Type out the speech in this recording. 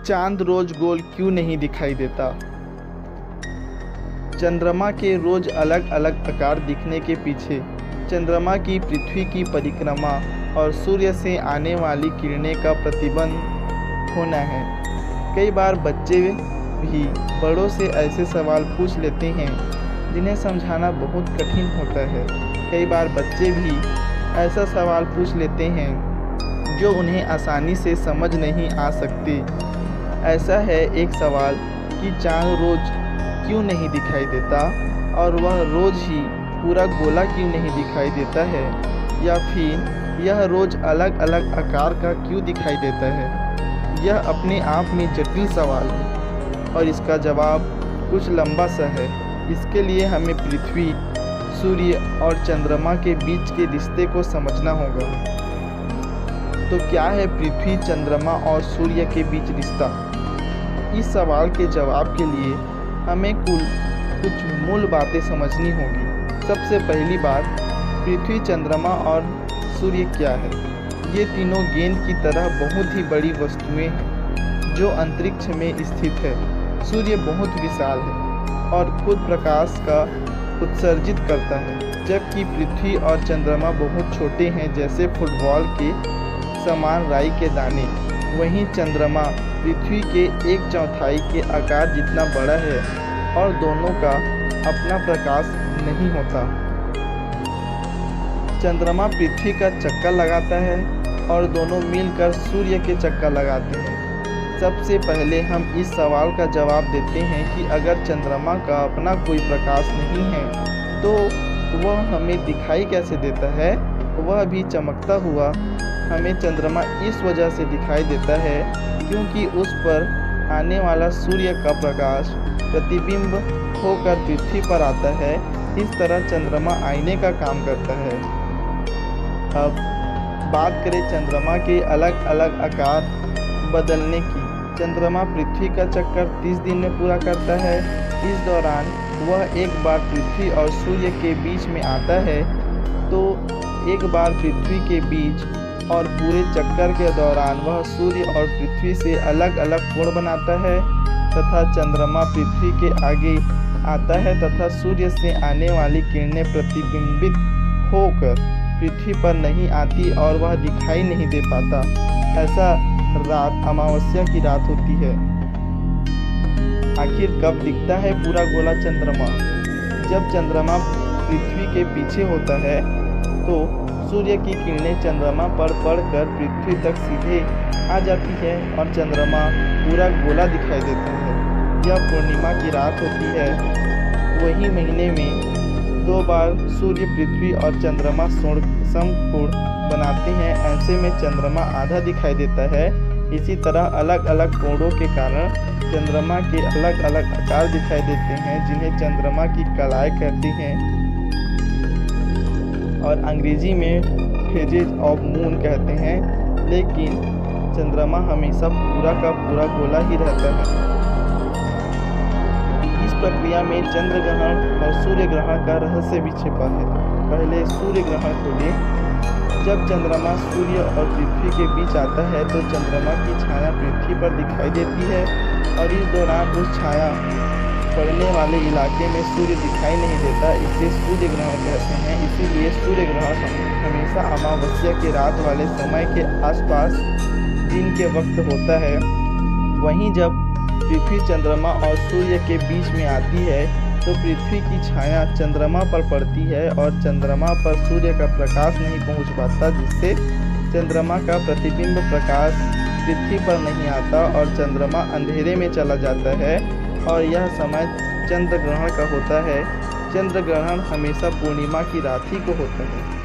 चांद रोज गोल क्यों नहीं दिखाई देता? चंद्रमा के रोज अलग अलग आकार दिखने के पीछे चंद्रमा की पृथ्वी की परिक्रमा और सूर्य से आने वाली किरणें का प्रतिबिंब होना है। कई बार बच्चे भी बड़ों से ऐसे सवाल पूछ लेते हैं जिन्हें समझाना बहुत कठिन होता है। कई बार बच्चे भी ऐसा सवाल पूछ लेते हैं जो उन्हें आसानी से समझ नहीं आ सकते। ऐसा है एक सवाल कि चांद रोज क्यों नहीं दिखाई देता और वह रोज ही पूरा गोला क्यों नहीं दिखाई देता है, या फिर यह रोज अलग अलग आकार का क्यों दिखाई देता है। यह अपने आप में जटिल सवाल है और इसका जवाब कुछ लंबा सा है। इसके लिए हमें पृथ्वी, सूर्य और चंद्रमा के बीच के रिश्ते को समझना होगा। तो क्या है पृथ्वी, चंद्रमा और सूर्य के बीच रिश्ता? इस सवाल के जवाब के लिए हमें कुछ मूल बातें समझनी होगी। सबसे पहली बात, पृथ्वी, चंद्रमा और सूर्य क्या है? ये तीनों गेंद की तरह बहुत ही बड़ी वस्तुएं हैं जो अंतरिक्ष में स्थित है। सूर्य बहुत विशाल है और खुद प्रकाश का उत्सर्जित करता है, जबकि पृथ्वी और चंद्रमा बहुत छोटे हैं, जैसे फुटबॉल के समान राई के दाने। वहीं चंद्रमा पृथ्वी के 1/4 के आकार जितना बड़ा है और दोनों का अपना प्रकाश नहीं होता। चंद्रमा पृथ्वी का चक्कर लगाता है और दोनों मिलकर सूर्य के चक्कर लगाते हैं। सबसे पहले हम इस सवाल का जवाब देते हैं कि अगर चंद्रमा का अपना कोई प्रकाश नहीं है तो वह हमें दिखाई कैसे देता है? वह भी चमकता हुआ हमें चंद्रमा इस वजह से दिखाई देता है क्योंकि उस पर आने वाला सूर्य का प्रकाश प्रतिबिंब होकर पृथ्वी पर आता है। इस तरह चंद्रमा आईने का काम करता है। अब बात करें चंद्रमा के अलग अलग आकार बदलने की। चंद्रमा पृथ्वी का चक्कर 30 दिन में पूरा करता है। इस दौरान वह एक बार पृथ्वी और सूर्य के बीच में आता है, तो एक बार पृथ्वी के बीच, और पूरे चक्कर के दौरान वह सूर्य और पृथ्वी से अलग अलग कोण बनाता है तथा चंद्रमा पृथ्वी के आगे आता है तथा सूर्य से आने वाली किरणें प्रतिबिंबित होकर पृथ्वी पर नहीं आती और वह दिखाई नहीं दे पाता। ऐसा रात अमावस्या की रात होती है। आखिर कब दिखता है पूरा गोला चंद्रमा? जब चंद्रमा पृथ्वी के पीछे होता है तो सूर्य की किरणें चंद्रमा पर पड़कर पृथ्वी तक सीधे आ जाती है और चंद्रमा पूरा गोला दिखाई देता है। यह पूर्णिमा की रात होती है। वही महीने में 2 बार सूर्य, पृथ्वी और चंद्रमा समकोण बनाते हैं। ऐसे में चंद्रमा आधा दिखाई देता है। इसी तरह अलग अलग कोणों के कारण चंद्रमा के अलग अलग आकार दिखाई देते हैं, जिन्हें चंद्रमा की कलाएं कहते हैं और अंग्रेजी में फेजेज ऑफ मून कहते हैं। लेकिन चंद्रमा हमेशा पूरा का पूरा गोला ही रहता है। इस प्रक्रिया में चंद्र ग्रहण और सूर्य ग्रहण का रहस्य भी छिपा है। पहले सूर्य ग्रहण को लें। जब चंद्रमा सूर्य और पृथ्वी के बीच आता है तो चंद्रमा की छाया पृथ्वी पर दिखाई देती है और इस दौरान उस छाया पड़ने वाले इलाके में सूर्य दिखाई नहीं देता। इसे सूर्य ग्रहण कहते हैं। इसीलिए सूर्य ग्रहण हमेशा अमावस्या की रात वाले समय के आसपास दिन के वक्त होता है। वहीं जब पृथ्वी चंद्रमा और सूर्य के बीच में आती है तो पृथ्वी की छाया चंद्रमा पर पड़ती है और चंद्रमा पर सूर्य का प्रकाश नहीं पहुंच पाता, जिससे चंद्रमा का प्रतिबिंब प्रकाश पृथ्वी पर नहीं आता और चंद्रमा अंधेरे में चला जाता है और यह समय चंद्र ग्रहण का होता है। चंद्र ग्रहण हमेशा पूर्णिमा की रात ही को होता है।